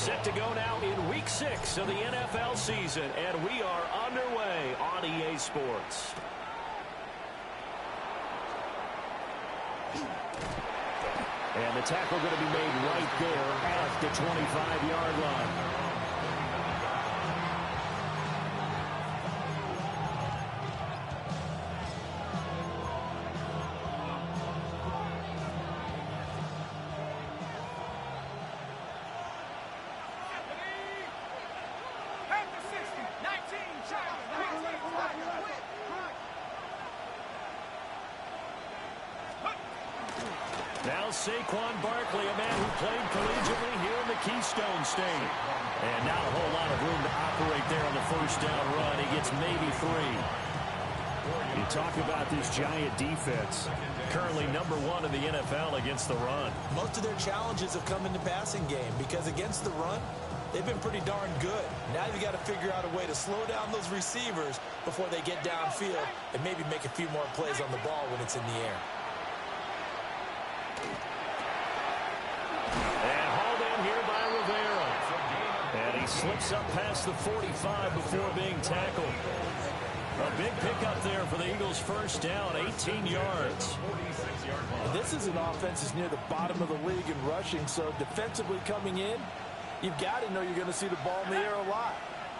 Set to go now in Week 6 of the NFL season, and we are underway on EA Sports. And the tackle going to be made right there at the 25-yard line. Now Saquon Barkley, a man who played collegiately here in the Keystone State. And not a whole lot of room to operate there on the first down run. He gets maybe 3. You talk about this Giant defense. Currently number 1 in the NFL against the run. Most of their challenges have come in the passing game because against the run, they've been pretty darn good. Now you've got to figure out a way to slow down those receivers before they get downfield and maybe make a few more plays on the ball when it's in the air. And hauled in here by Rivera. And he slips up past the 45 before being tackled. A big pickup there for the Eagles' first down, 18 yards. And this is an offense that's near the bottom of the league in rushing, so defensively coming in, you've got to know you're going to see the ball in the air a lot.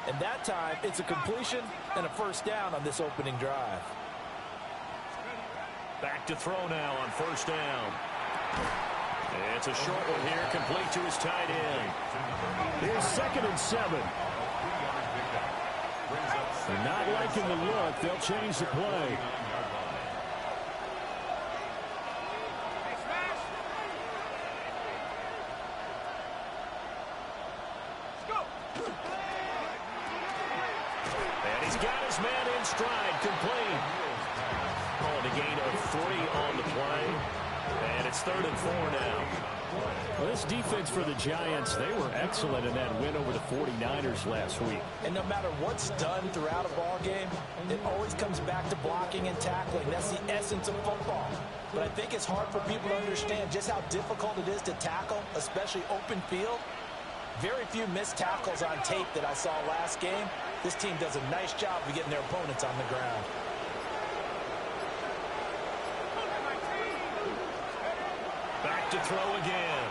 And that time, it's a completion and a first down on this opening drive. Back to throw now on first down. It's a short one here, complete to his tight end. Here's 2nd and 7. They're not liking the look. They'll change the play. And he's got his man in stride, complete. Calling a gain of 3 on the play. And it's 3rd and 4 now. Well, this defense for the Giants, they were excellent in that win over the 49ers last week. And no matter what's done throughout a ball game, it always comes back to blocking and tackling. That's the essence of football. But I think it's hard for people to understand just how difficult it is to tackle, especially open field. Very few missed tackles on tape that I saw last game. This team does a nice job of getting their opponents on the ground. Back to throw again.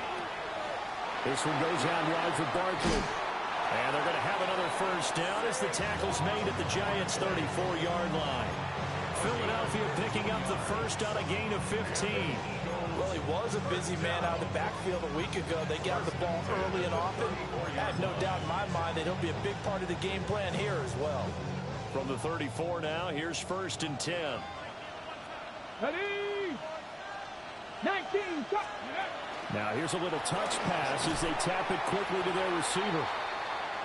This one goes out wide for Barkley. And they're going to have another first down as the tackle's made at the Giants' 34-yard line. Philadelphia picking up the first on a gain of 15. Well, he was a busy man out of the backfield a week ago. They got the ball early and often. I have no doubt in my mind that he'll be a big part of the game plan here as well. From the 34 now, here's 1st and 10. Ready? 19, cut. Now here's a little touch pass as they tap it quickly to their receiver.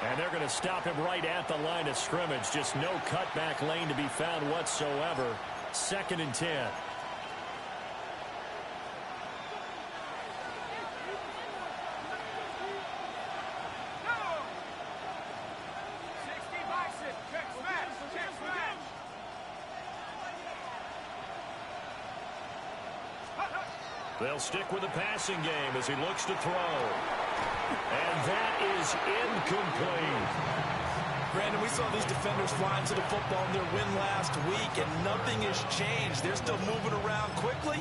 And they're going to stop him right at the line of scrimmage. Just no cutback lane to be found whatsoever. 2nd and 10. They'll stick with the passing game as he looks to throw. And that is incomplete. Brandon, we saw these defenders flying to the football in their win last week, and nothing has changed. They're still moving around quickly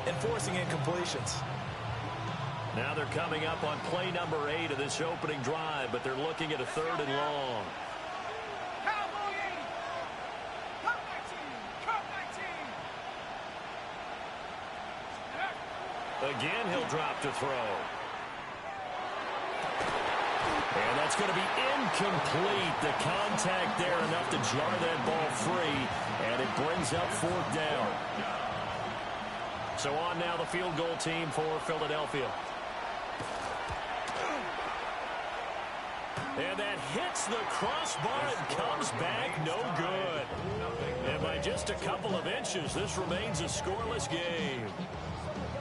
and forcing incompletions. Now they're coming up on play number 8 of this opening drive, but they're looking at a 3rd and long. Again, he'll drop to throw. And that's going to be incomplete. The contact there enough to jar that ball free, and it brings up 4th down. So on now the field goal team for Philadelphia. And that hits the crossbar and comes back no good. And by just a couple of inches, this remains a scoreless game.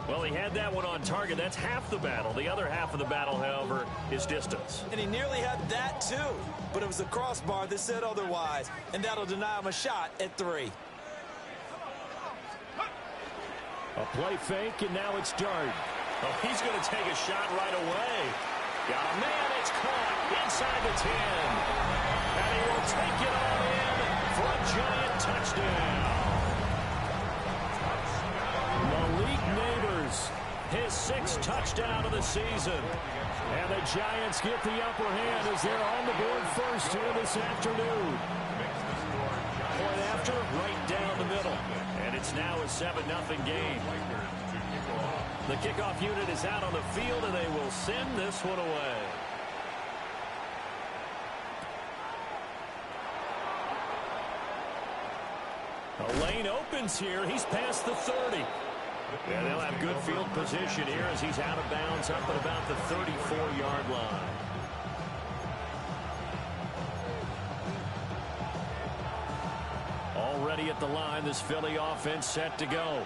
Well, he had that one on target. That's half the battle. The other half of the battle, however, is distance. And he nearly had that, too. But it was the crossbar that said otherwise. And that'll deny him a shot at 3. A play fake, and now it's Dart. Oh, he's going to take a shot right away. Got a man, it's caught inside the 10. And he will take it all in for a Giant touchdown. Malik Neighbors, his 6th touchdown of the season. And the Giants get the upper hand as they're on the board first here this afternoon. Point after, right down the middle. And it's now a 7-0 game. The kickoff unit is out on the field, and they will send this one away. A lane opens here. He's past the 30. And they'll have good field position here as he's out of bounds up at about the 34-yard line. Already at the line, this Philly offense set to go.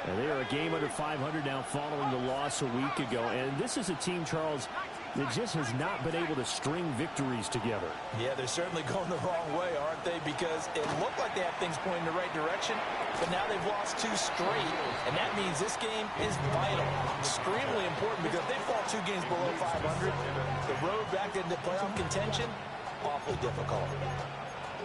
And they are a game under 500 now following the loss a week ago. And this is a team, Charles, that just has not been able to string victories together. Yeah, they're certainly going the wrong way, aren't they? Because it looked like they have things pointing in the right direction, but now they've lost 2 straight, and that means this game is vital, extremely important, because if they fall 2 games below 500, the road back into playoff contention, awfully difficult.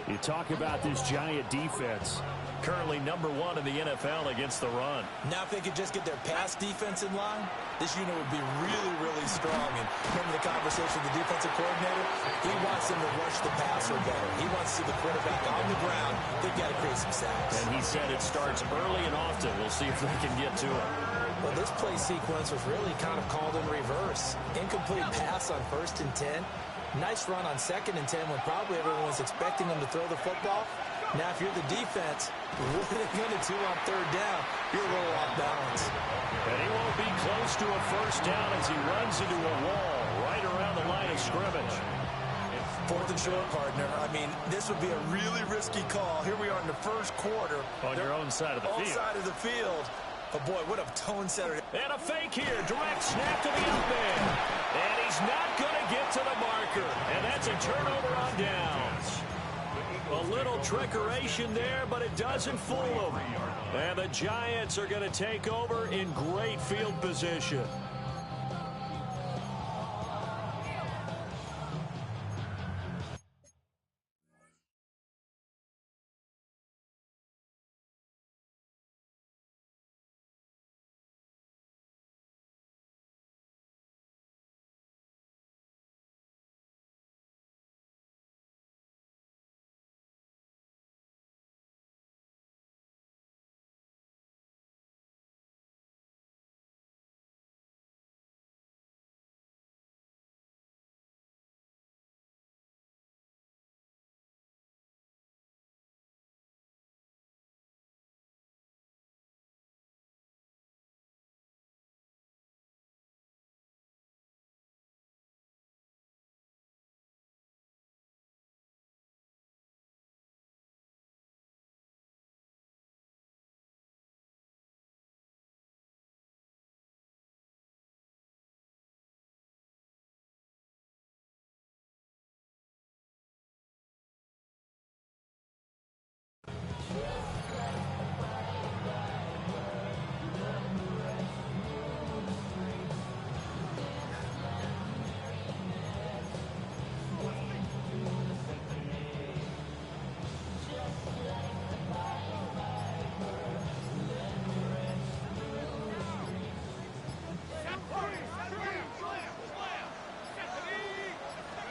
You talk about this Giant defense, currently #1 in the NFL against the run. Now if they could just get their pass defense in line, this unit would be really, really strong. And remember the conversation with the defensive coordinator? He wants them to rush the passer better. He wants to see the quarterback on the ground. They've got to create some sacks. And he said it starts early and often. We'll see if they can get to it. Well, this play sequence was really kind of called in reverse. Incomplete pass on 1st and 10. Nice run on 2nd and 10 when probably everyone was expecting them to throw the football. Now, if you're the defense, what are they going to do on 3rd down? You're a little off balance. And he won't be close to a 1st down as he runs into a wall right around the line of scrimmage. 4th and short, partner. I mean, this would be a really risky call. Here we are in the 1st quarter. On your own side of the field. On side of the field. But, boy, what a tone setter. And a fake here. Direct snap to the out man. And he's not going to get to the marker. And that's a turnover on downs. A little trickeration there, but it doesn't fool them. And the Giants are going to take over in great field position.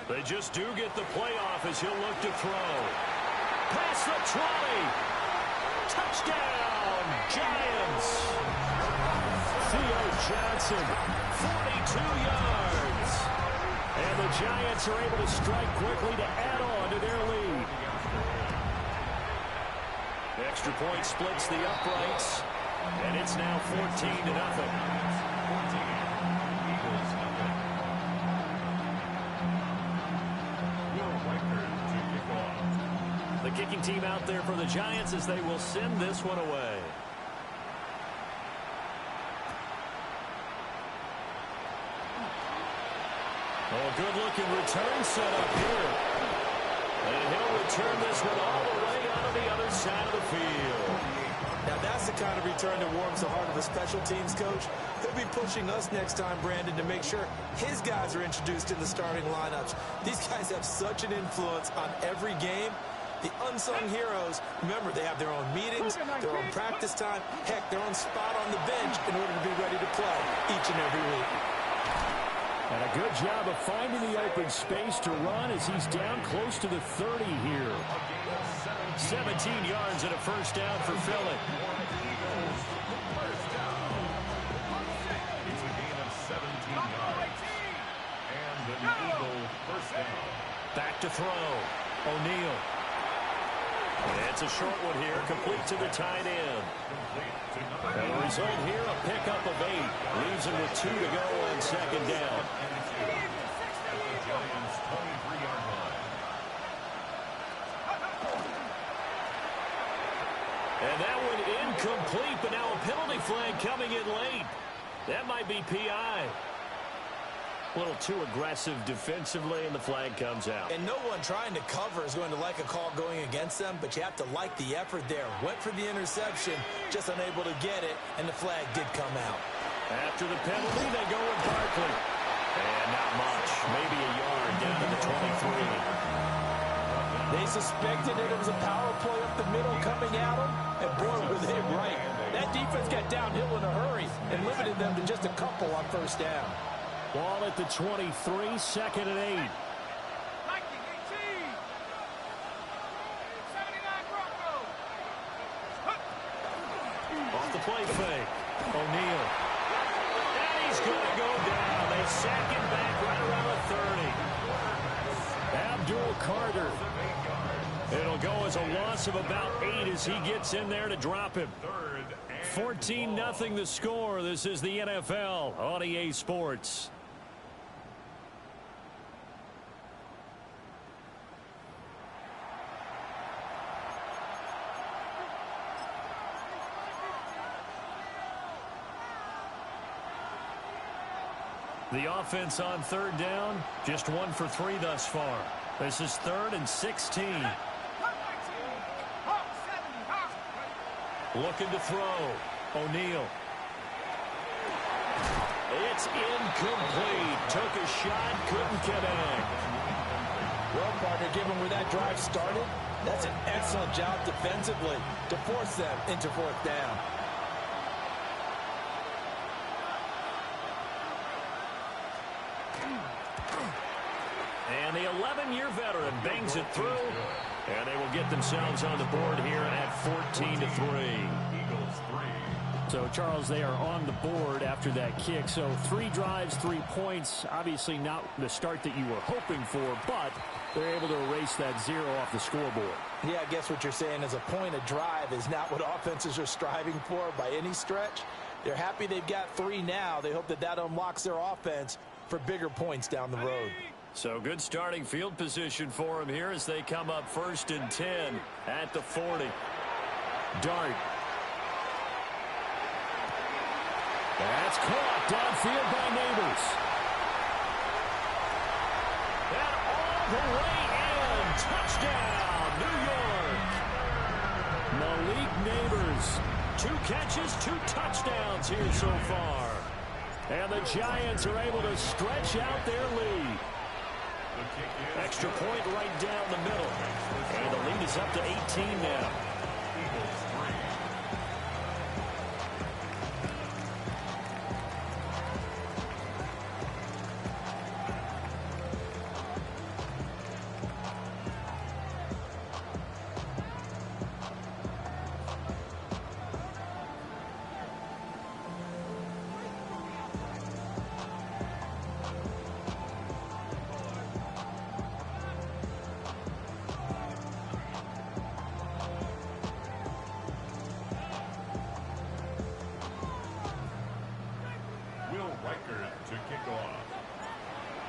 They just do get the playoff as he'll look to throw. Past the 20. Touchdown, Giants. Theo Johnson, 42 yards. And the Giants are able to strike quickly to add on to their lead. The extra point splits the uprights, and it's now 14-0. The kicking team out there for the Giants as they will send this one away. Oh, good-looking return set up here. And he'll return this one all the way out of the other side of the field. Now, Now, that's the kind of return that warms the heart of a special teams coach. He'll be pushing us next time, Brandon, to make sure his guys are introduced in the starting lineups. These guys have such an influence on every game. The unsung heroes, remember, they have their own meetings, their own practice time, heck, their own spot on the bench in order to be ready to play each and every week. And a good job of finding the open space to run as he's down close to the 30 here. 17 yards and a first down for Philly. Back to throw. O'Neal. It's a short one here, complete to the tight end. And the result here, a pickup of 8. Leaves him with 2 to go on second down. And that one incomplete, but now a penalty flag coming in late. That might be PI. A little too aggressive defensively, and the flag comes out. And no one trying to cover is going to like a call going against them, but you have to like the effort there. Went for the interception, just unable to get it, and the flag did come out. After the penalty, they go with Barkley. And not much, maybe a yard down to the 23. They suspected that it was a power play up the middle coming at them, and boy, were they right. That defense got downhill in a hurry and limited them to just a couple on first down. Ball at the 23, second and 8. Off the play fake. O'Neal. And he's going to go down. They sack him back right around the 30. Abdul Carter. It'll go as a loss of about 8 as he gets in there to drop him. 14-0 the score. This is the NFL on EA Sports. The offense on third down, just 1 for 3 thus far. This is 3rd and 16. Looking to throw. O'Neal. It's incomplete. Took a shot, couldn't connect. Well, partner, given where that drive started, that's an excellent job defensively to force them into 4th down. And the 11-year veteran bangs it through. And they will get themselves on the board here at 14-3. So, Charles, they are on the board after that kick. So 3 drives, 3 points. Obviously not the start that you were hoping for, but they're able to erase that 0 off the scoreboard. Yeah, I guess what you're saying is a point a drive is not what offenses are striving for by any stretch. They're happy they've got 3 now. They hope that that unlocks their offense for bigger points down the road. So good starting field position for them here as they come up 1st and 10 at the 40. Dart. That's caught downfield by Neighbors. And all the way in. Touchdown, New York. Malik Neighbors. 2 catches, 2 touchdowns here so far. And the Giants are able to stretch out their lead. Extra point right down the middle. And the lead is up to 18 now.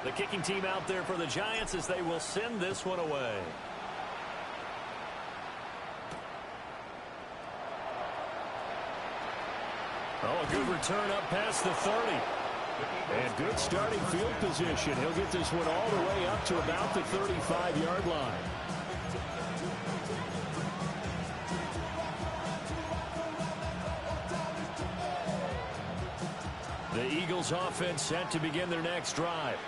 The kicking team out there for the Giants as they will send this one away. Oh, a good return up past the 30. And good starting field position. He'll get this one all the way up to about the 35-yard line. Eagles offense set to begin their next drive.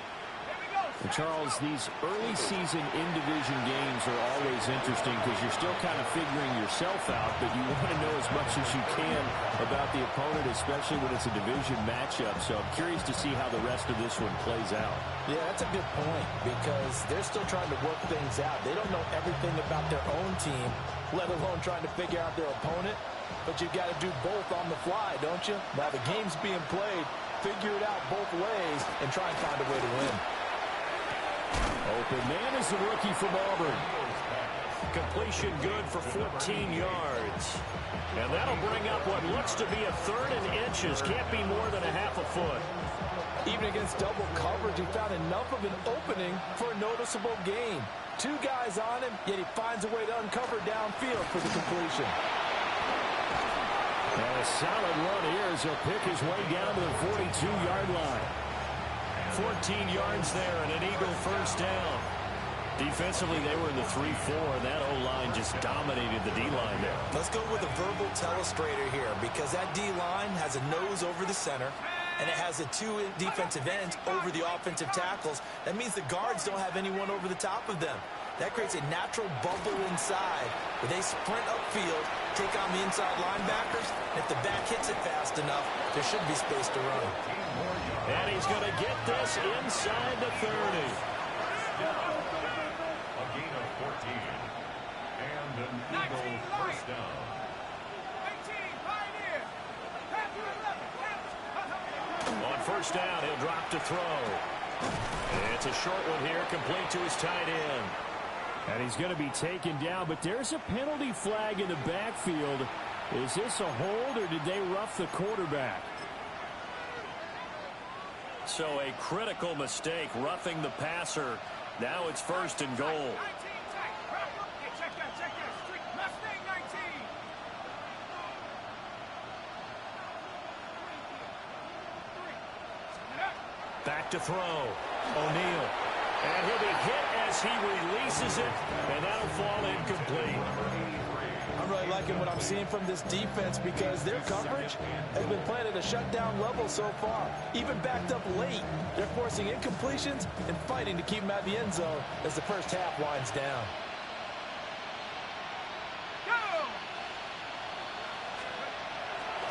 And Charles, these early season in-division games are always interesting because you're still kind of figuring yourself out, but you want to know as much as you can about the opponent, especially when it's a division matchup. So I'm curious to see how the rest of this one plays out. Yeah, that's a good point because they're still trying to work things out. They don't know everything about their own team, let alone trying to figure out their opponent. But you've got to do both on the fly, don't you? While the game's being played, figure it out both ways and try and find a way to win. Open man is the rookie from Auburn. Completion good for 14 yards. And that'll bring up what looks to be a 3rd and inches. Can't be more than a half a foot. Even against double coverage, he found enough of an opening for a noticeable gain. 2 guys on him, yet he finds a way to uncover downfield for the completion. And a solid run here as he'll pick his way down to the 42-yard line. 14 yards there and an Eagle first down. Defensively, they were in the 3-4. That O-line just dominated the D-line there. Let's go with a verbal telestrator here because that D-line has a nose over the center and it has the 2 defensive ends over the offensive tackles. That means the guards don't have anyone over the top of them. That creates a natural bubble inside where they sprint upfield, take on the inside linebackers. And if the back hits it fast enough, there should be space to run. And he's going to get this inside the 30. A gain of 14. And an Eagle first down. 18, Pioneer. Pass to 11. On first down, he'll drop to throw. It's a short one here, complete to his tight end. And he's going to be taken down, but there's a penalty flag in the backfield. Is this a hold, or did they rough the quarterback? So a critical mistake, roughing the passer. Now it's 1st and goal. 19, check that. Street Mustang 19. Back to throw. O'Neal. And he'll be hit as he releases it, and that'll fall incomplete. I'm really liking what I'm seeing from this defense because their coverage has been playing at a shutdown level so far. Even backed up late, they're forcing incompletions and fighting to keep them out of the end zone as the first half winds down.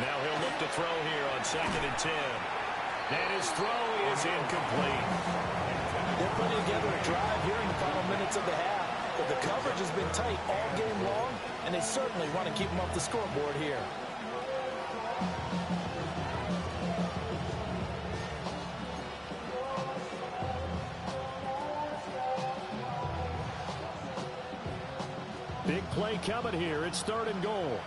Now he'll look to throw here on 2nd and 10. And his throw is incomplete. They're putting together a drive here in the final minutes of the half, but the coverage has been tight all game long, and they certainly want to keep them off the scoreboard here. Big play coming here. It's 3rd and goal.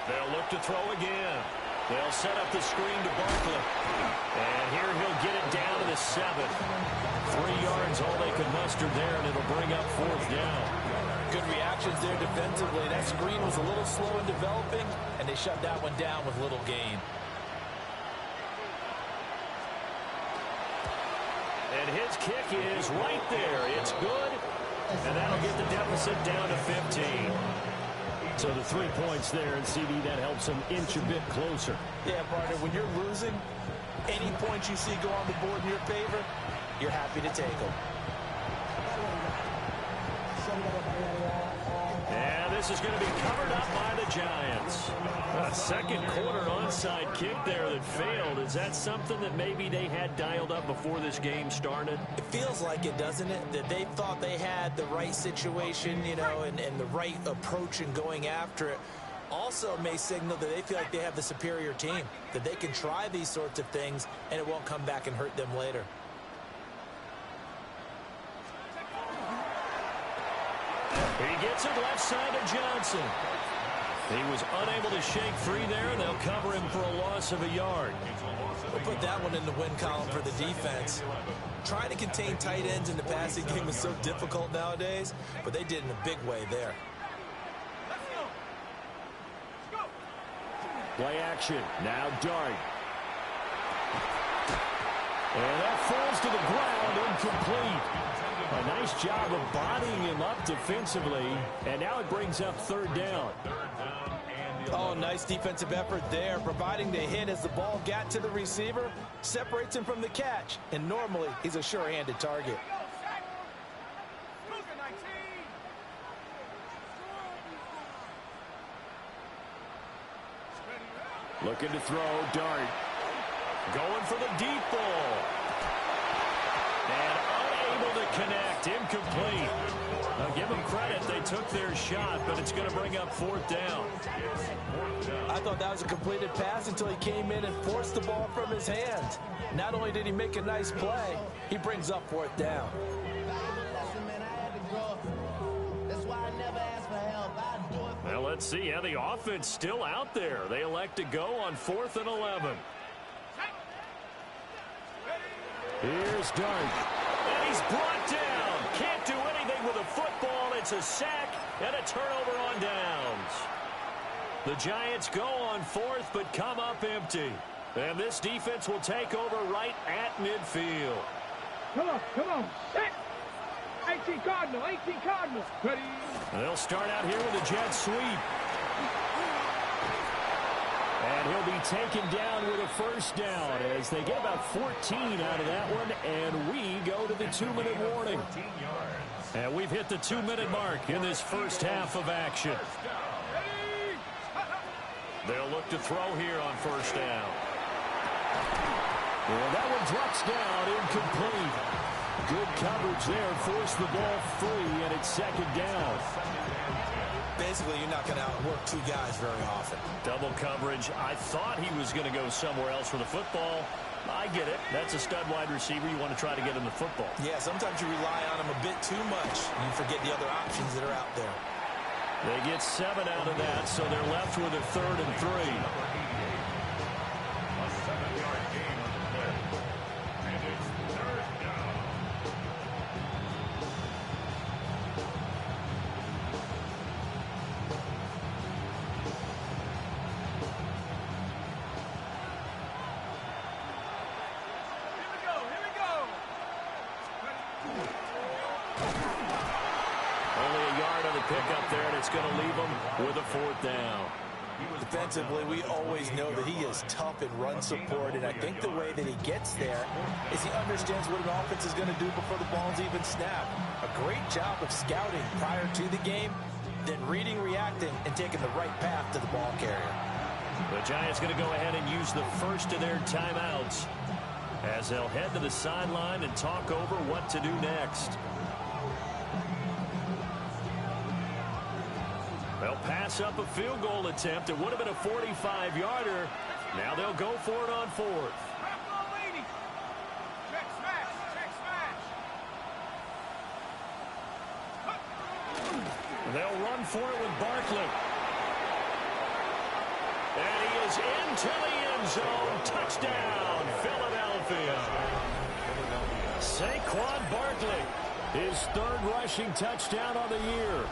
They'll look to throw again. They'll set up the screen to Barkley. And here he'll get it down to the 7. 3 yards, all they could muster there, and it'll bring up 4th down. Good reactions there defensively. That screen was a little slow in developing, and they shut that one down with little gain. And his kick is right there. It's good, and that'll get the deficit down to 15. So the 3 points there, and CD, that helps them inch a bit closer. Yeah, partner, when you're losing, any points you see go on the board in your favor, you're happy to take them. And this is going to be covered up by the Giants. A second quarter onside kick there that failed. Is that something that maybe they had dialed up before this game started? It feels like it, doesn't it? That they thought they had the right situation, you know, and the right approach in going after it. Also may signal that they feel like they have the superior team, that they can try these sorts of things and it won't come back and hurt them later. He gets it left side to Johnson. He was unable to shake free there, and they'll cover him for a loss of a yard. We'll put that one in the win column for the defense. Trying to contain tight ends in the passing game is so difficult nowadays, but they did in a big way there. Play action. Now Dart. And that falls to the ground, incomplete. A nice job of bodying him up defensively, and now it brings up third down. Oh, nice defensive effort there, providing the hit as the ball got to the receiver, separates him from the catch, and normally he's a sure-handed target. Looking to throw, Dart. Going for the deep ball. And unable to connect, incomplete. Now give them credit, they took their shot, but it's going to bring up fourth down. I thought that was a completed pass until he came in and forced the ball from his hands. Not only did he make a nice play, he brings up fourth down. Well, let's see how the offense still out there. They elect to go on 4th and 11. Here's Dart. And he's brought down. Can't do anything with a football. It's a sack and a turnover on downs. The Giants go on 4th but come up empty. And this defense will take over right at midfield. Come on. Set. 18 Cardinal. Ready. They'll start out here with a jet sweep. And he'll be taken down with a first down as they get about 14 out of that one. And we go to the 2-minute warning. And we've hit the 2-minute mark in this first half of action. They'll look to throw here on first down. Well, that one drops down, incomplete. Good coverage there, forced the ball free, and it's second down. Basically, you're not going to outwork two guys very often. Double coverage. I thought he was going to go somewhere else with the football. I get it. That's a stud wide receiver. You want to try to get him the football. Yeah, sometimes you rely on him a bit too much. You forget the other options that are out there. They get 7 out of that, so they're left with a 3rd and 3. A 7-yard gain on the play. And it's third down. Here we go. Only a yard on the pickup there, and it's going to leave them with a 4th down. Defensively, we always know that he is tough in run support, and I think the way that he gets there is he understands what an offense is going to do before the ball's even snapped. A great job of scouting prior to the game, then reading, reacting, and taking the right path to the ball carrier. The Giants going to go ahead and use the first of their timeouts as they'll head to the sideline and talk over what to do next. They'll pass up a field goal attempt. It would have been a 45-yarder. Now they'll go for it on 4th. Check smash. They'll run for it with Barkley. And he is into the end zone. Touchdown, Philadelphia. Saquon Barkley, his 3rd rushing touchdown on the year.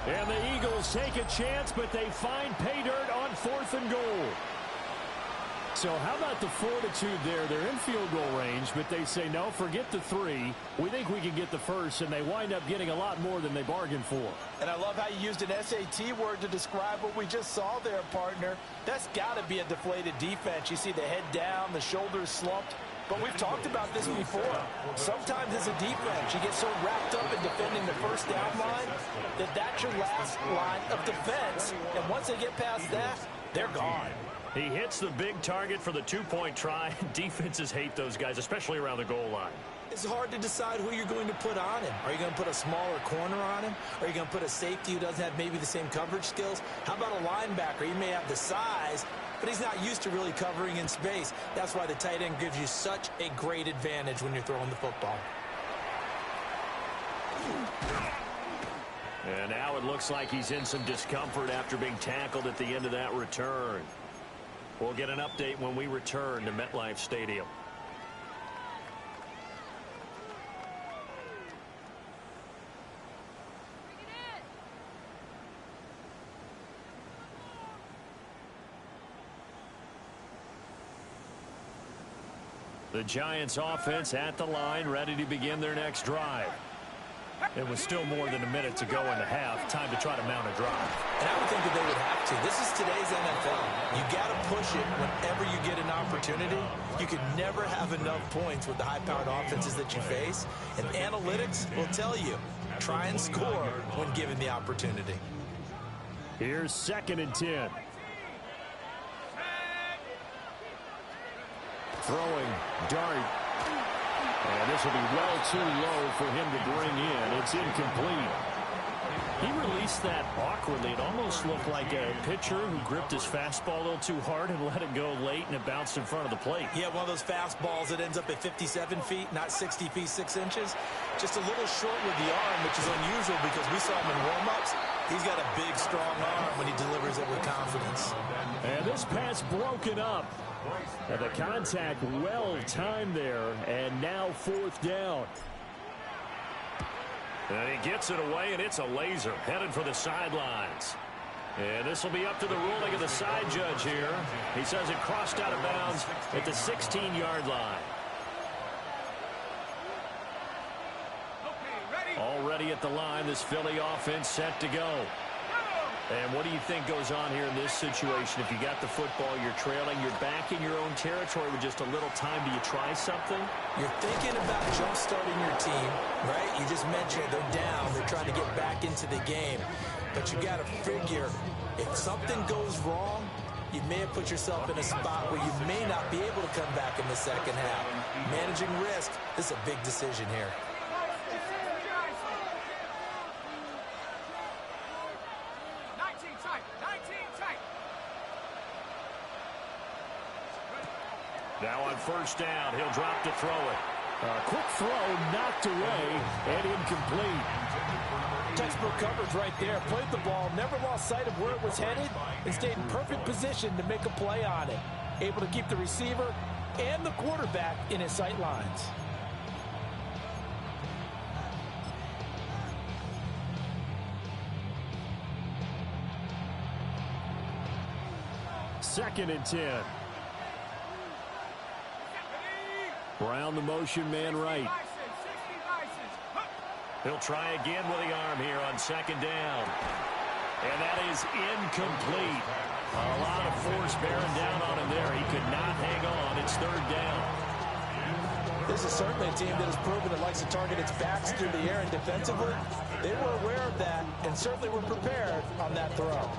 And the Eagles take a chance, but they find pay dirt on 4th and goal. So how about the fortitude there? They're in field goal range, but they say, no, forget the 3. We think we can get the first, and they wind up getting a lot more than they bargained for. And I love how you used an SAT word to describe what we just saw there, partner. That's got to be a deflated defense. You see the head down, the shoulders slumped. But we've talked about this before. Sometimes as a defense, you get so wrapped up in defending the first down line that that's your last line of defense. And once they get past that, they're gone. He hits the big target for the 2-point try. Defenses hate those guys, especially around the goal line. It's hard to decide who you're going to put on him. Are you going to put a smaller corner on him? Are you going to put a safety who doesn't have maybe the same coverage skills? How about a linebacker? He may have the size, but he's not used to really covering in space. That's why the tight end gives you such a great advantage when you're throwing the football. And now it looks like he's in some discomfort after being tackled at the end of that return. We'll get an update when we return to MetLife Stadium. The Giants offense at the line, ready to begin their next drive. It was still more than a minute to go in the half. Time to try to mount a drive. And I would think that they would have to. This is today's NFL. You got to push it whenever you get an opportunity. You can never have enough points with the high-powered offenses that you face. And analytics will tell you, try and score when given the opportunity. Here's 2nd and 10. Throwing dart. And this will be well too low for him to bring in. It's incomplete. He released that awkwardly. It almost looked like a pitcher who gripped his fastball a little too hard and let it go late, and it bounced in front of the plate. Yeah, one of those fastballs that ends up at 57 feet, not 60 feet, 6 inches. Just a little short with the arm, which is unusual because we saw him in warm-ups. He's got a big, strong arm when he delivers it with confidence. And this pass broken up. And the contact well timed there, and now 4th down. And he gets it away, and it's a laser headed for the sidelines. And this will be up to the ruling of the side judge here. He says it crossed out of bounds at the 16-yard line. Already at the line, this Philly offense set to go. And what do you think goes on here in this situation? If you got the football, you're trailing, you're back in your own territory with just a little time. Do you try something? You're thinking about jump-starting your team, right? You just mentioned they're down. They're trying to get back into the game. But you got to figure, if something goes wrong, you may have put yourself in a spot where you may not be able to come back in the second half. Managing risk, this is a big decision here. Now on 1st down, he'll drop to throw it. Quick throw, knocked away, and incomplete. Textbook coverage right there. Played the ball, never lost sight of where it was headed, and stayed in perfect position to make a play on it. Able to keep the receiver and the quarterback in his sight lines. Second and 10. Brown the motion man right. He'll try again with the arm here on 2nd down. And that is incomplete. A lot of force bearing down on him there. He could not hang on. It's 3rd down. This is certainly a team that has proven it likes to target its backs through the air and defensively. They were aware of that and certainly were prepared on that throw.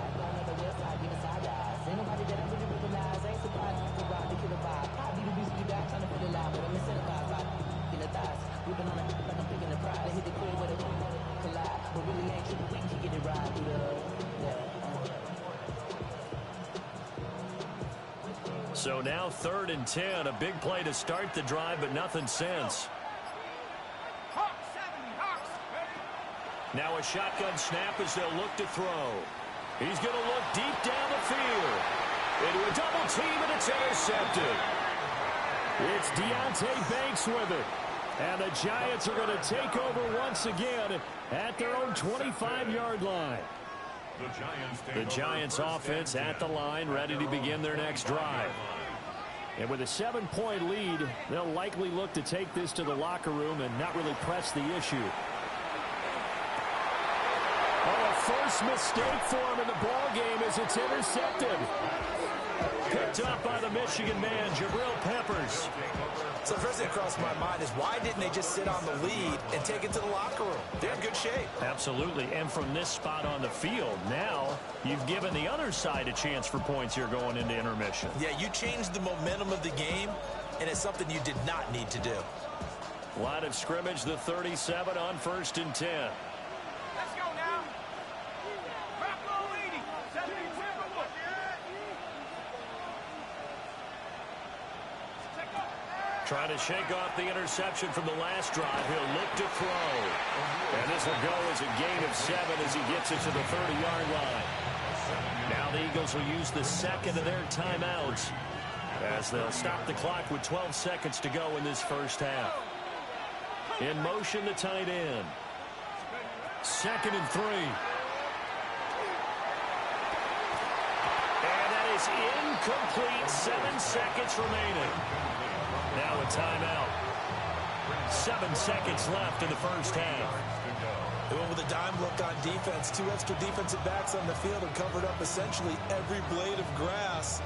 So now 3rd and 10, a big play to start the drive, but nothing since. Now a shotgun snap as they'll look to throw. He's going to look deep down the field. Into a double team, and it's intercepted. It's Deontay Banks with it. And the Giants are going to take over once again at their own 25-yard line. The Giants offense at the line, ready to begin their next drive. And with a 7-point lead, they'll likely look to take this to the locker room and not really press the issue. Oh, a first mistake for him in the ball game as it's intercepted. Picked up by the Michigan man, Jabril Peppers. So the first thing that crossed my mind is why didn't they just sit on the lead and take it to the locker room? They're in good shape. Absolutely. And from this spot on the field, now you've given the other side a chance for points here going into intermission. Yeah, you changed the momentum of the game, and it's something you did not need to do. Line of scrimmage, the 37 on 1st and 10. Let's go now. Buffalo leading. 72. Trying to shake off the interception from the last drive. He'll look to throw. And this will go as a gain of 7 as he gets it to the 30-yard line. Now the Eagles will use the second of their timeouts as they'll stop the clock with 12 seconds to go in this first half. In motion, the tight end. 2nd and 3. And that is incomplete. 7 seconds remaining. Now a timeout. 7 seconds left in the first half. They went with a dime look on defense. 2 extra defensive backs on the field and covered up essentially every blade of grass.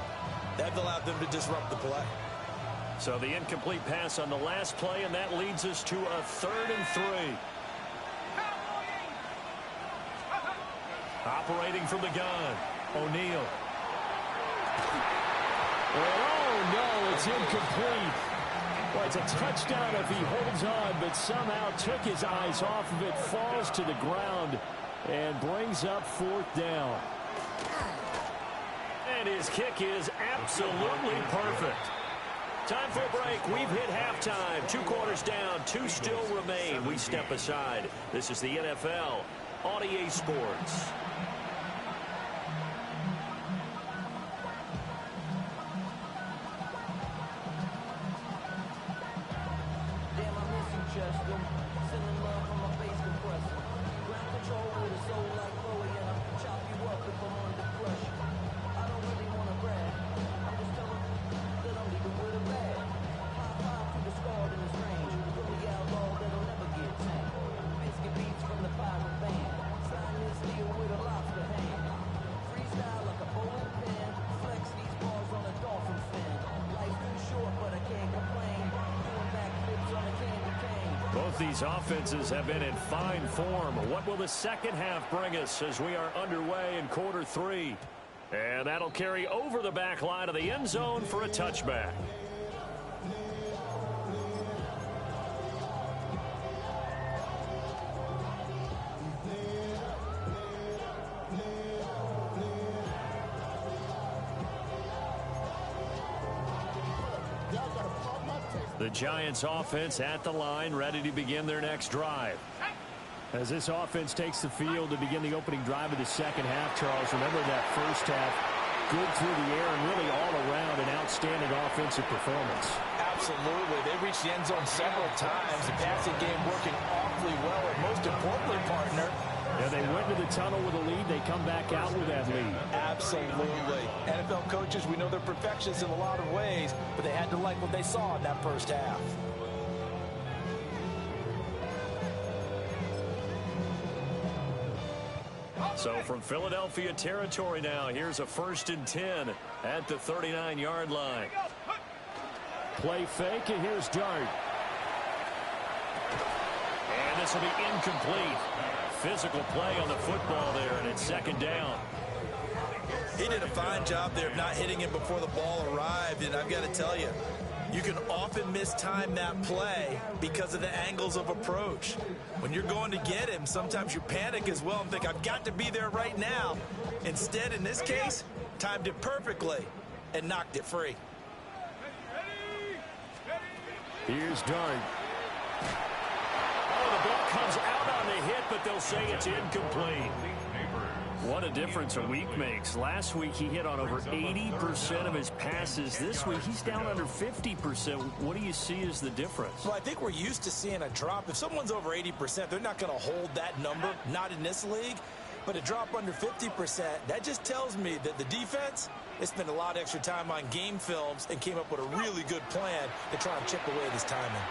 That allowed them to disrupt the play. So the incomplete pass on the last play, and that leads us to a 3rd and 3. Operating from the gun, O'Neal. Oh, no, it's incomplete. Well, it's a touchdown if he holds on, but somehow took his eyes off of it, falls to the ground, and brings up 4th down. And his kick is absolutely perfect. Time for a break. We've hit halftime. 2 quarters down, 2 still remain. We step aside. This is the NFL on EA Sports. Both these offenses have been in fine form. What will the second half bring us as we are underway in quarter 3? And that'll carry over the back line of the end zone for a touchback. The Giants offense at the line, ready to begin their next drive. As this offense takes the field to begin the opening drive of the second half, Charles, remember that first half, good through the air and really all around an outstanding offensive performance. Absolutely. They reached the end zone several times. The passing game working awfully well. And most importantly, partner, yeah, they went to the tunnel with a lead. They come back out with that lead. Absolutely. NFL coaches, we know they're perfectionists in a lot of ways, but they had to like what they saw in that first half. So from Philadelphia territory now, here's a 1st and 10 at the 39-yard line. Play fake, and here's Dart. And this will be incomplete. Physical play on the football there, and it's 2nd down. He did a fine job there of not hitting him before the ball arrived, and I've got to tell you, you can often mistime that play because of the angles of approach. When you're going to get him, sometimes you panic as well and think, I've got to be there right now. Instead, in this case, timed it perfectly and knocked it free. Here's Dart. Oh, the ball comes out on the hit, but they'll say it's incomplete. What a difference a week makes. Last week he hit on over 80% of his passes. This week he's down under 50%. What do you see as the difference? Well, I think we're used to seeing a drop. If someone's over 80%, they're not going to hold that number, not in this league. But a drop under 50%, that just tells me that the defense, they spent a lot of extra time on game films and came up with a really good plan to try and chip away this timing.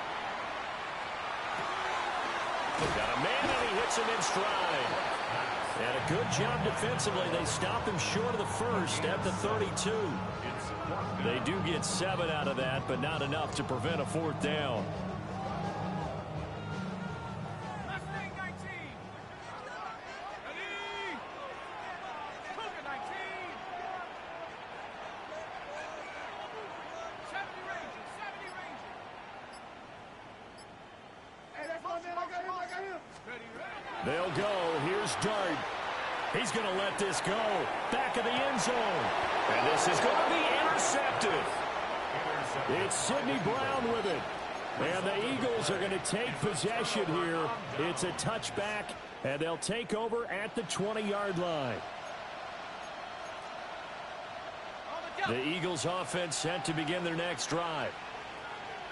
Got a man and he hits him in stride. And a good job defensively. They stop him short of the first at the 32. They do get 7 out of that, but not enough to prevent a 4th down. They'll go. Here's Dart. He's going to let this go. Back of the end zone. And this is going to be intercepted. It's Sidney Brown with it. And the Eagles are going to take possession here. It's a touchback, and they'll take over at the 20-yard line. The Eagles offense set to begin their next drive.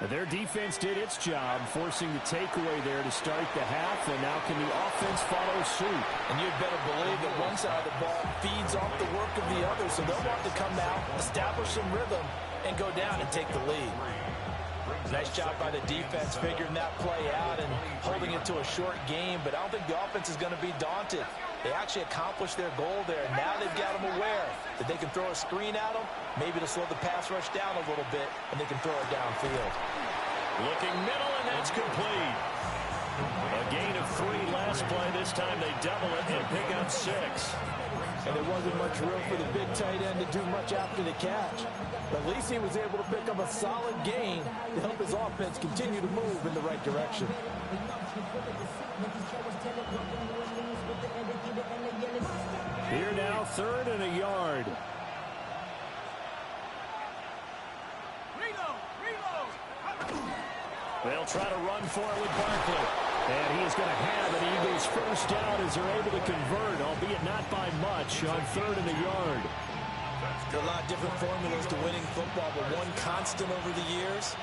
Their defense did its job, forcing the takeaway there to start the half, and now can the offense follow suit? And you'd better believe that one side of the ball feeds off the work of the other, so they'll want to come out, establish some rhythm, and go down and take the lead. Nice job by the defense figuring that play out and holding it to a short game, but I don't think the offense is going to be daunted. They actually accomplished their goal there. Now they've got them aware that they can throw a screen at them, maybe to slow the pass rush down a little bit, and they can throw it downfield. Looking middle, and that's complete. A gain of 3 last play. This time they double it and pick up 6. And there wasn't much room for the big tight end to do much after the catch. But at least he was able to pick up a solid gain to help his offense continue to move in the right direction. Here now, 3rd and a yard. They'll try to run for it with Barkley. And he's going to have an Eagles first down as they're able to convert, albeit not by much, on 3rd and a yard. There are a lot of different formulas to winning football, but one constant over the years,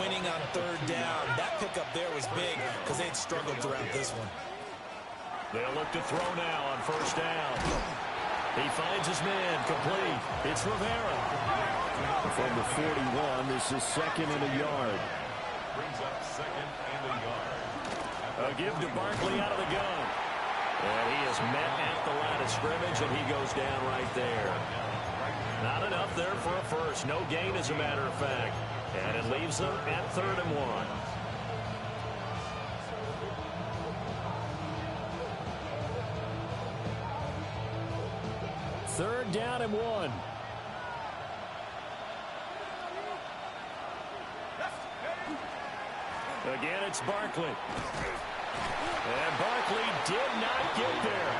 winning on 3rd down. That pickup there was big because they had struggled throughout this one. They'll look to throw now on 1st down. He finds his man, complete. It's Rivera. From the 41, this is 2nd and a yard. Brings up 2nd and a yard. A give to Barkley out of the gun. And he is met at the line of scrimmage, and he goes down right there. Not enough there for a first. No gain, as a matter of fact. And it leaves them at 3rd and 1. Third down and 1. Again, it's Barkley. And Barkley did not get there.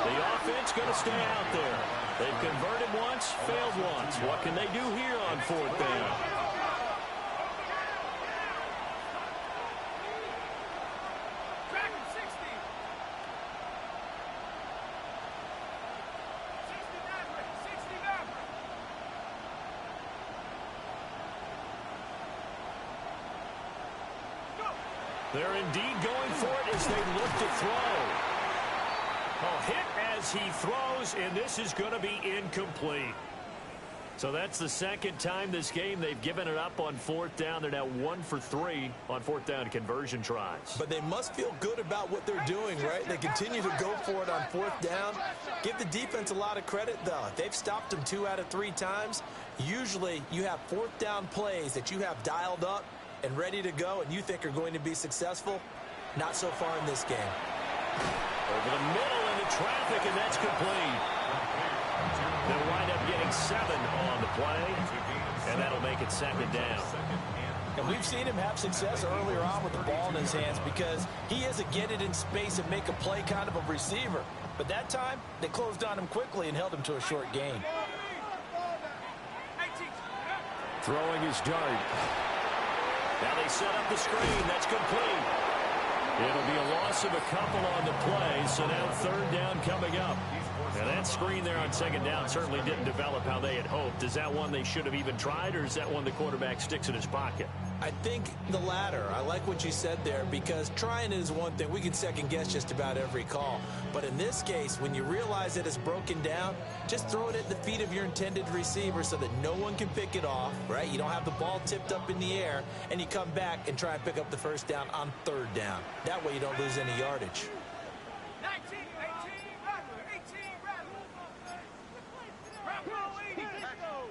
The offense going to stay out there. They've converted once, failed once. What can they do here on 4th down? They're indeed going for it as they look to throw. A hit as he throws, and this is going to be incomplete. So that's the 2nd time this game they've given it up on 4th down. They're now 1 for 3 on 4th down conversion tries. But they must feel good about what they're doing, right? They continue to go for it on 4th down. Give the defense a lot of credit, though. They've stopped them 2 out of 3 times. Usually you have 4th down plays that you have dialed up and ready to go and you think are going to be successful. Not so far in this game. Over the middle into traffic, and that's complete. They'll wind up getting 7 on the play, and that'll make it 2nd down. And we've seen him have success earlier on with the ball in his hands because he is a get it in space and make a play kind of a receiver. But that time, they closed on him quickly and held him to a short gain. Throwing his dart. Now they set up the screen. That's complete. It'll be a loss of a couple on the play, so now 3rd down coming up. And that screen there on 2nd down certainly didn't develop how they had hoped. Is that one they should have even tried, or is that one the quarterback sticks in his pocket? I think the latter. I like what you said there because trying is one thing. We can second guess just about every call. But in this case, when you realize that it's broken down, just throw it at the feet of your intended receiver so that no one can pick it off, right? You don't have the ball tipped up in the air, and you come back and try and pick up the 1st down on 3rd down. That way you don't lose any yardage. 19, 18, Rattler, 18, Rattler. Bravo, 80, let's go.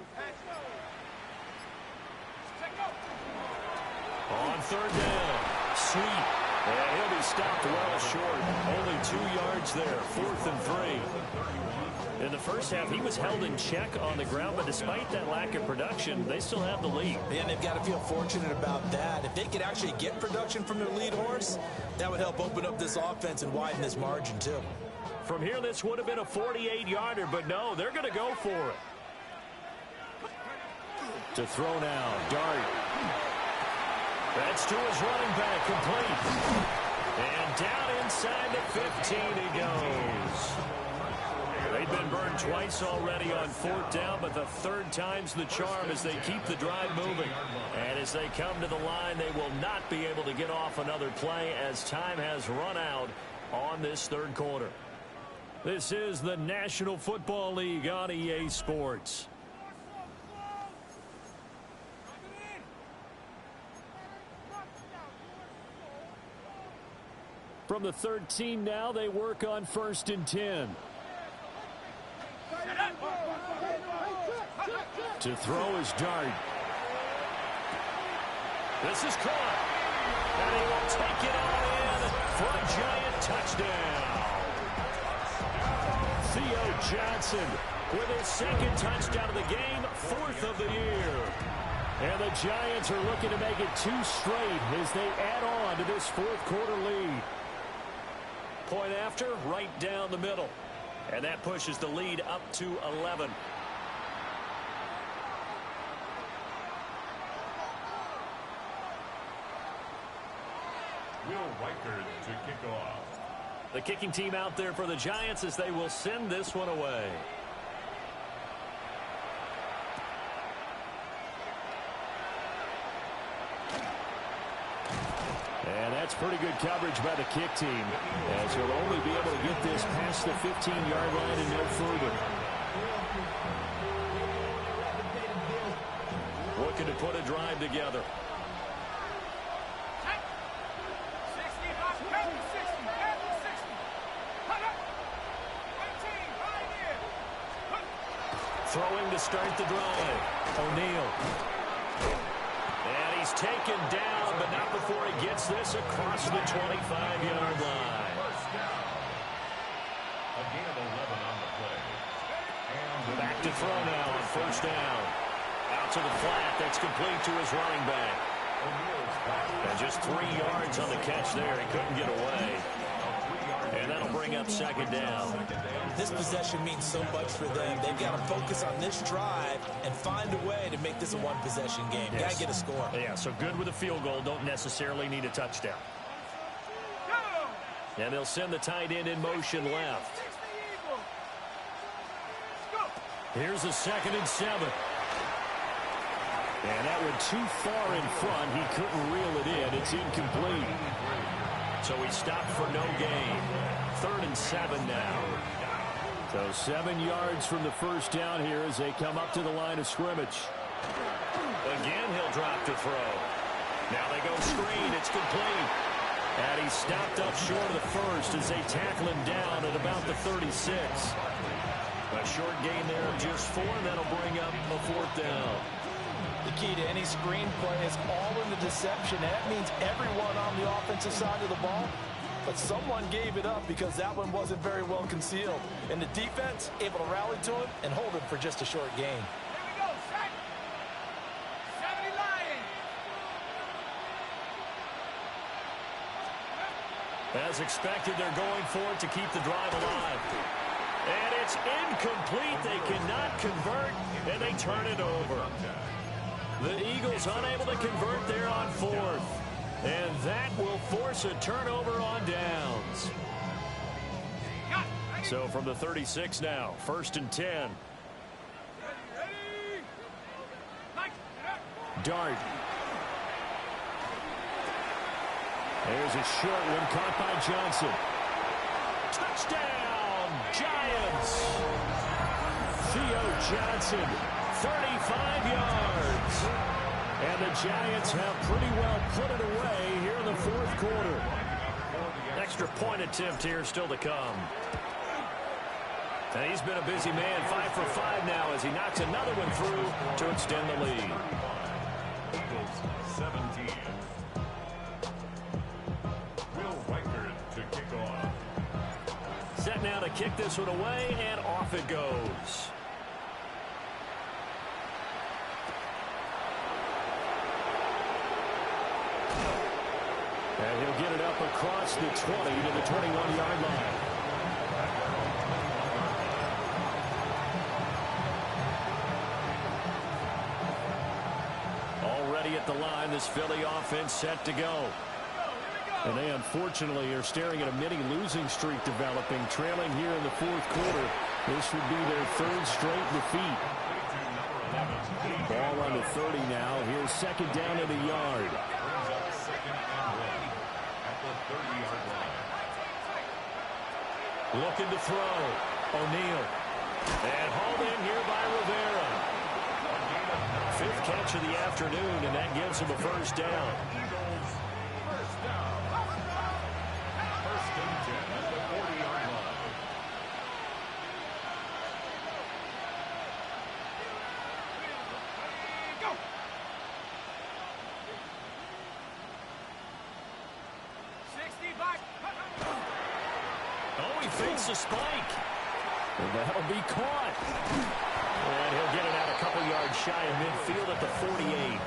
On 3rd down, sweep. And he'll be stopped well short. Only 2 yards there, 4th and 3. In the first half, he was held in check on the ground, but despite that lack of production, they still have the lead. Man, they've got to feel fortunate about that. If they could actually get production from their lead horse, that would help open up this offense and widen this margin, too. From here, this would have been a 48-yarder, but no, they're going to go for it. To throw now, Dart. That's to his running back, complete. And down inside the 15 he goes. They've been burned twice already on 4th down, but the 3rd time's the charm as they keep the drive moving. And as they come to the line, they will not be able to get off another play as time has run out on this 3rd quarter. This is the National Football League on EA Sports. From the 13 now, they work on 1st and 10. To throw is Dart. This is caught. And he will take it all in for a giant touchdown. Theo Johnson with his 2nd touchdown of the game, 4th of the year. And the Giants are looking to make it 2 straight as they add on to this 4th quarter lead. Point after, right down the middle. And that pushes the lead up to 11. Will Reichard to kick off. The kicking team out there for the Giants as they will send this one away. And that's pretty good coverage by the kick team, as he'll only be able to get this past the 15-yard line and no further. Looking to put a drive together. Throwing to start the drive. O'Neal. And he's taken down, but not before he gets this across the 25-yard line. First down. A gain of 11 on the play. And Back to throw now on 1st down. Out to the flat. That's complete to his running back. And just 3 yards on the catch there. He couldn't get away. And that'll bring up 2nd down. This possession means so much for them. They've got to focus on this drive and find a way to make this a one-possession game. Yes. Got to get a score. Yeah, so good with a field goal. Don't necessarily need a touchdown. And they'll send the tight end in motion left. Here's a 2nd and 7. And that went too far in front. He couldn't reel it in. It's incomplete. So he stopped for no gain. 3rd and 7 now. So 7 yards from the 1st down here as they come up to the line of scrimmage. Again, he'll drop to throw. Now they go screen. It's complete. And he stopped up short of the 1st as they tackle him down at about the 36. A short gain there of just 4, and that'll bring up a 4th down. The key to any screen play is all in the deception. And that means everyone on the offensive side of the ball. But someone gave it up because that one wasn't very well concealed. And the defense able to rally to him and hold him for just a short gain. Here we go, set. 70 Lions. As expected, they're going for it to keep the drive alive. And it's incomplete. They cannot convert, and they turn it over. The Eagles unable to convert there on 4th. And that will force a turnover on downs. So from the 36 now, 1st and 10. Dart. There's a short one caught by Johnson. Touchdown, Giants! Theo Johnson, 35 yards. And the Giants have pretty well put it away here in the 4th quarter. Extra point attempt here still to come. And he's been a busy man, 5 for 5 now as he knocks another one through to extend the lead. Eagles 17. Will Reichard to kick off. Set now to kick this one away, and off it goes. And he'll get it up across the 20 to the 21-yard line. Already at the line, this Philly offense set to go. And they unfortunately are staring at a mini losing streak developing, trailing here in the 4th quarter. This would be their 3rd straight defeat. Ball on the 30 now. Here's 2nd down and a yard. Looking to throw. O'Neal. And hauled in here by Rivera. 5th catch of the afternoon, and that gives him a 1st down. fakes a spike. And that'll be caught. And he'll get it out a couple yards shy of midfield at the 48.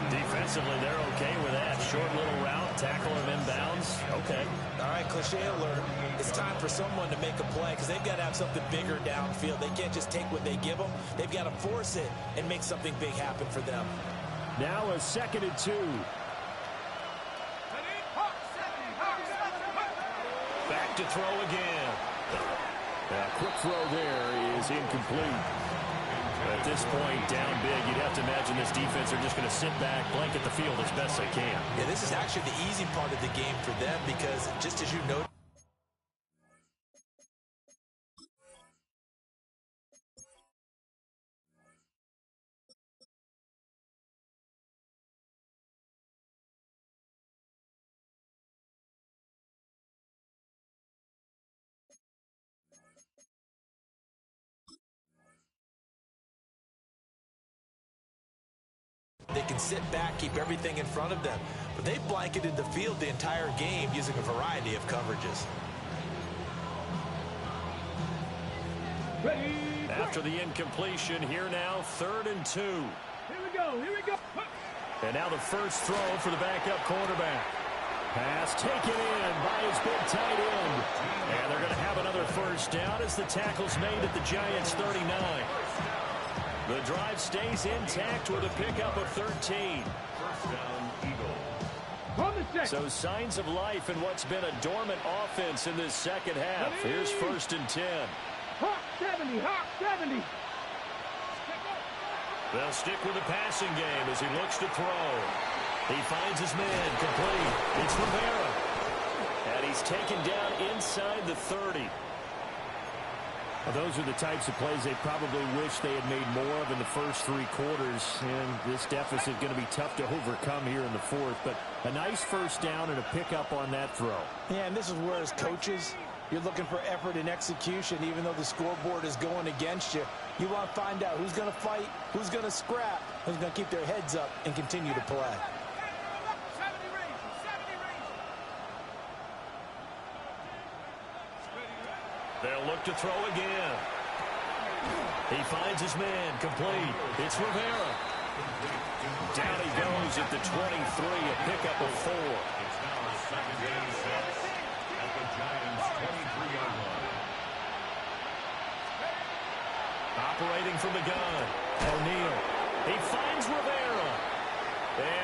Defensively, they're okay with that. Short little route, tackle him inbounds. Okay. All right, cliche alert. It's time for someone to make a play because they've got to have something bigger downfield. They can't just take what they give them. They've got to force it and make something big happen for them. Now a 2nd and 2. Back to throw again. A quick throw there is incomplete. At this point, down big, you'd have to imagine this defense are just going to sit back, blanket the field as best they can. Yeah, this is actually the easy part of the game for them because just as you know, they can sit back, keep everything in front of them. But they blanketed the field the entire game using a variety of coverages. After the incompletion, here now, 3rd and 2. Here we go, here we go. And now the first throw for the backup quarterback. Pass taken in by his big tight end. And they're going to have another first down as the tackle's made at the Giants' 39. The drive stays intact with a pickup of 13. First down, Eagles. So signs of life in what's been a dormant offense in this second half. Here's 1st and 10. Hawk 70, Hawk 70. They'll stick with the passing game as he looks to throw. He finds his man complete. It's Rivera. And he's taken down inside the 30. Well, those are the types of plays they probably wish they had made more of in the first 3 quarters. And this deficit is going to be tough to overcome here in the 4th. But a nice first down and a pickup on that throw. Yeah, and this is where as coaches, you're looking for effort and execution. Even though the scoreboard is going against you, you want to find out who's going to fight, who's going to scrap, who's going to keep their heads up and continue to play. They'll look to throw again. He finds his man complete. It's Rivera. Down he goes at the 23, a pickup of 4. It's now 2nd and 6 at the Giants' 23-yard line. Operating from the gun, O'Neal. He finds Rivera.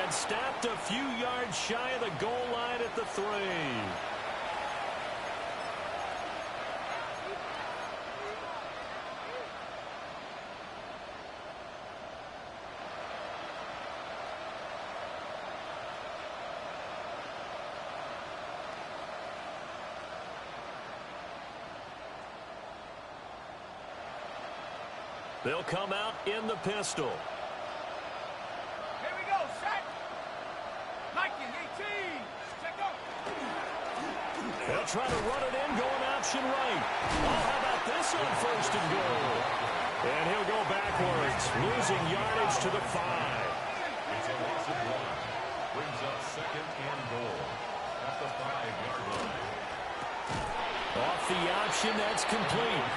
And stopped a few yards shy of the goal line at the 3. They'll come out in the pistol. Here we go, set. Nike 18. Check out. They'll try to run it in, going option right. Oh, how about this on 1st and goal? And he'll go backwards, losing yardage to the 5. It's a loss of 1. Brings up 2nd and goal at the 5-yard line. Off the option, that's complete.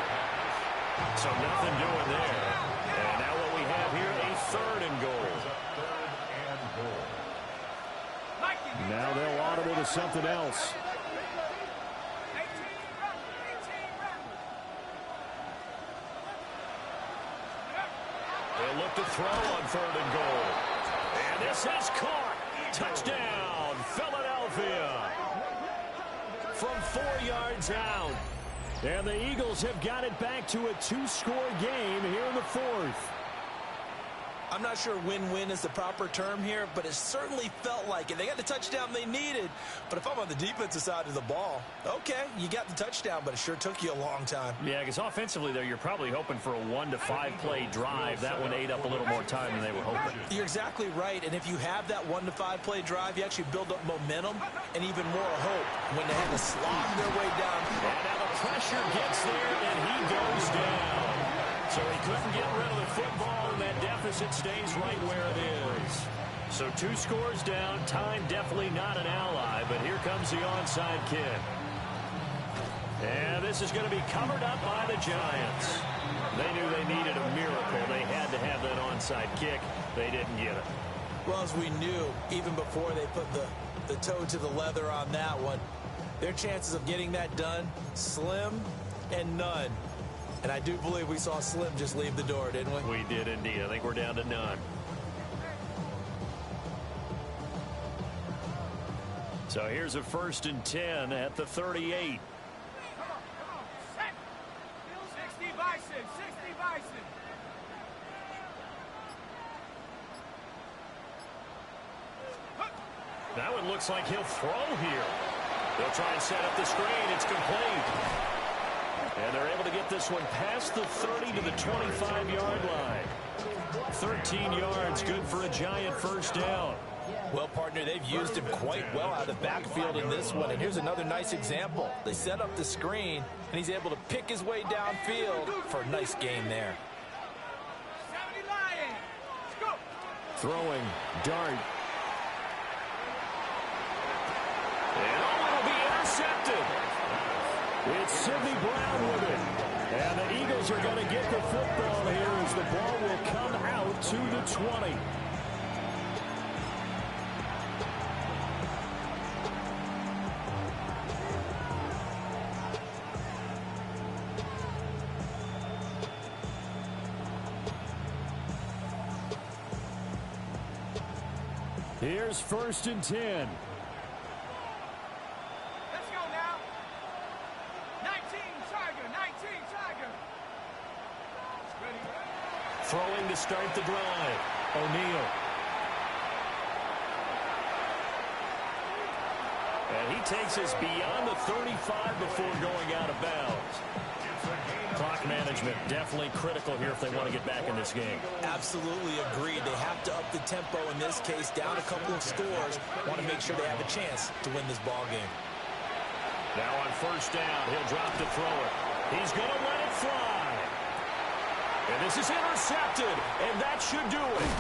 So nothing doing there. And now what we have here, a 3rd and goal. Brings up 3rd and goal. Now they'll audible to something else. 18 run, 18 run. They'll look to throw on 3rd and goal. And this has caught. Touchdown, Philadelphia. From 4 yards out. And the Eagles have got it back to a 2-score game here in the 4th. I'm not sure win-win is the proper term here, but it certainly felt like it. They got the touchdown they needed, but if I'm on the defensive side of the ball, okay, you got the touchdown, but it sure took you a long time. Yeah, because offensively there, you're probably hoping for a 1 to 5 play drive. That one ate up a little more time than they were hoping. You're exactly right, and if you have that 1 to 5 play drive, you actually build up momentum and even more hope when they have to slog their way down. And now the pressure gets there, and he goes down. So he couldn't get rid of the football, and that deficit stays right where it is. So 2 scores down. Time definitely not an ally, but here comes the onside kick. And this is going to be covered up by the Giants. They knew they needed a miracle. They had to have that onside kick. They didn't get it. Well, as we knew, even before they put the toe to the leather on that one, their chances of getting that done, slim and none. And I do believe we saw Slim just leave the door, didn't we? We did indeed. I think we're down to none. So here's a 1st and 10 at the 38. Come on, set. 60 Bison, 60 Bison. Now it looks like he'll throw here. They'll try and set up the screen. It's complete. And they're able to get this one past the 30 to the 25-yard line. 13 yards, good for a Giant 1st down. Well, partner, they've used him quite well out of the backfield in this one. And here's another nice example. They set up the screen, and he's able to pick his way downfield for a nice gain there. 70 Lions. Let's go. Throwing, dart. And it'll be intercepted. It's Sidney Brown with it. And the Eagles are going to get the football here as the ball will come out to the 20. Here's 1st and 10. Let's go now. 19 Tiger, 19 Tiger. Ready. Throwing to start the drive. O'Neal. And he takes us beyond the 35 before going out of bounds. Clock management definitely critical here if they want to get back in this game. Absolutely agreed. They have to up the tempo in this case, down a couple of scores. Want to make sure they have a chance to win this ball game. Now on 1st down, he'll drop to throw it. He's going to let it fly. And this is intercepted, and that should do it.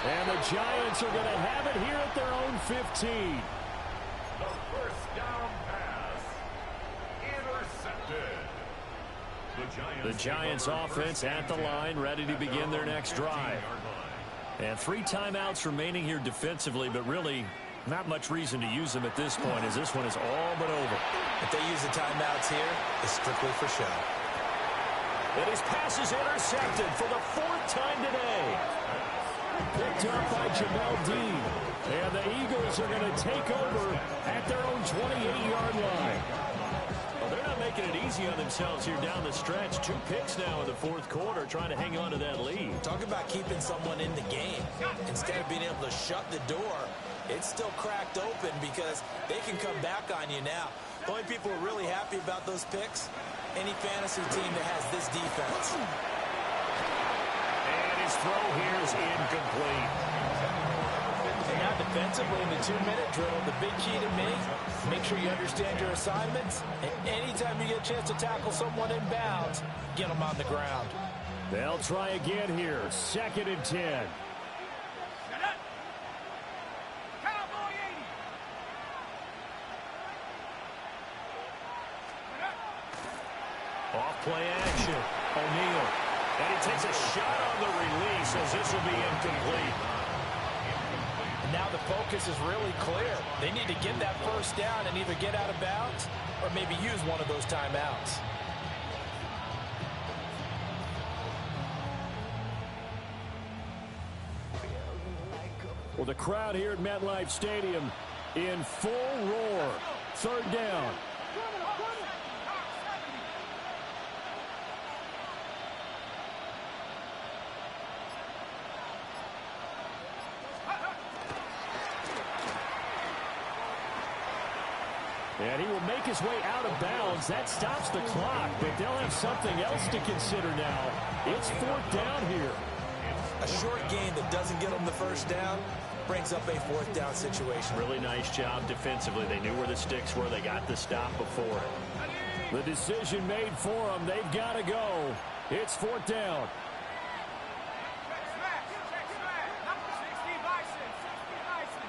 And the Giants are going to have it here at their own 15. The 1st down pass intercepted. The Giants offense at the line, ready to begin their next drive. And 3 timeouts remaining here defensively, but really not much reason to use them at this point as this one is all but over. If they use the timeouts here, it's strictly for show. And his pass is intercepted for the 4th time today. Picked up by Jamel Dean. And the Eagles are going to take over at their own 28-yard line. Well, they're not making it easy on themselves here down the stretch. 2 picks now in the 4th quarter, trying to hang on to that lead. Talk about keeping someone in the game. Instead of being able to shut the door, it's still cracked open because they can come back on you now. The only people who are really happy about those picks, any fantasy team that has this defense. And his throw here is incomplete. And now defensively in the 2-minute drill, the big key to me, make sure you understand your assignments. And anytime you get a chance to tackle someone in bounds, get them on the ground. They'll try again here. 2nd and 10. Set up. Cowboy 80. Set up. Off play action. O'Neal. And he takes a shot on the release as this will be incomplete. And now the focus is really clear. They need to get that 1st down and either get out of bounds or maybe use one of those timeouts. Well, the crowd here at MetLife Stadium in full roar. 3rd down. And he will make his way out of bounds. That stops the clock, but they'll have something else to consider now. It's 4th down here. A short gain that doesn't get them the 1st down brings up a 4th down situation. Really nice job defensively. They knew where the sticks were. They got the stop before it. The decision made for them. They've got to go. It's 4th down. Check smash. 60 Bison, 60 Bison.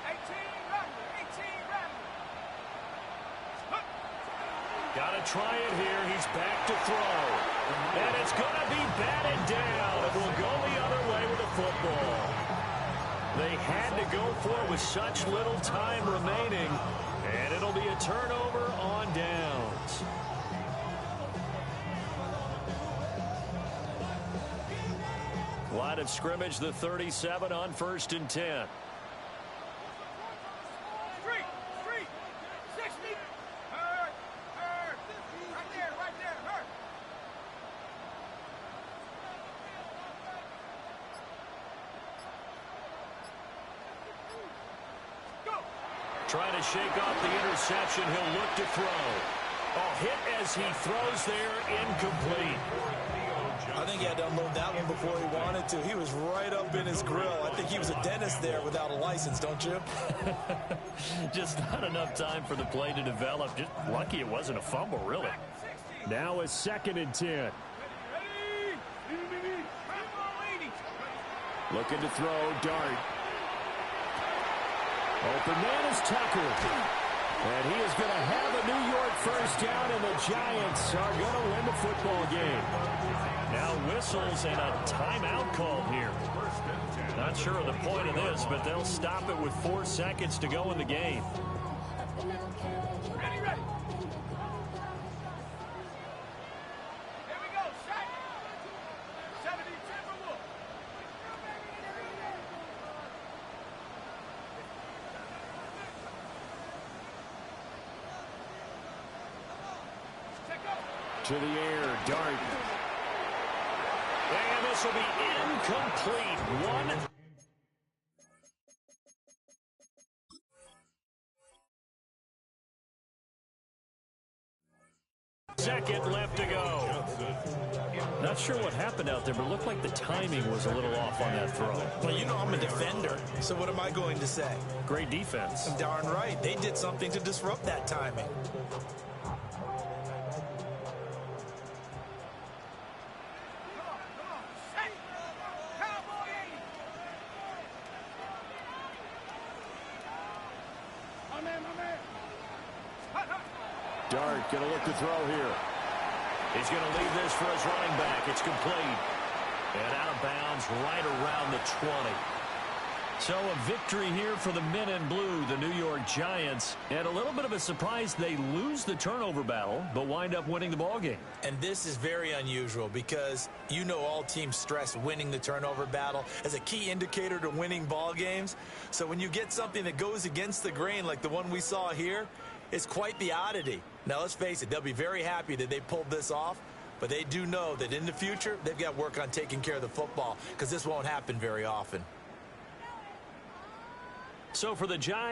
18 Rambler, 18 Rambler. Got to try it here. He's back to throw. And it's going to be batted down. It will go the other way with the football. They had to go for it with such little time remaining. And it'll be a turnover on downs. Line of scrimmage, the 37 on 1st and 10. Street, 60. Hurt. Right there, hurt. Go. Trying to shake off the interception. He'll look to throw. Hit as he throws there, incomplete. I think he had to unload that one before he wanted to. He was right up in his grill. I think he was a dentist there without a license, don't you? Just not enough time for the play to develop. Just lucky it wasn't a fumble, really. Now a 2nd and 10. Ready. Looking to throw, Dart. Open man is Tucker. And he is going to have a New York first down, and the Giants are going to win the football game. Now whistles and a timeout call here. Not sure of the point of this, but they'll stop it with 4 seconds to go in the game. Ready. Here we go, set. 70, Timberwolves. Check up. To the air, Dart. And this will be incomplete. 1. Second left to go. Not sure what happened out there, but it looked like the timing was a little off on that throw. Well, you know I'm a defender, so what am I going to say? Great defense. Darn right. They did something to disrupt that timing. Dart going to look to throw here. He's going to leave this for his running back. It's complete. And out of bounds right around the 20. So a victory here for the men in blue, the New York Giants. And a little bit of a surprise, they lose the turnover battle, but wind up winning the ballgame. And this is very unusual because you know all teams stress winning the turnover battle as a key indicator to winning ball games. So when you get something that goes against the grain like the one we saw here, it's quite the oddity. Now, let's face it, they'll be very happy that they pulled this off, but they do know that in the future, they've got work on taking care of the football because this won't happen very often. So for the Giants,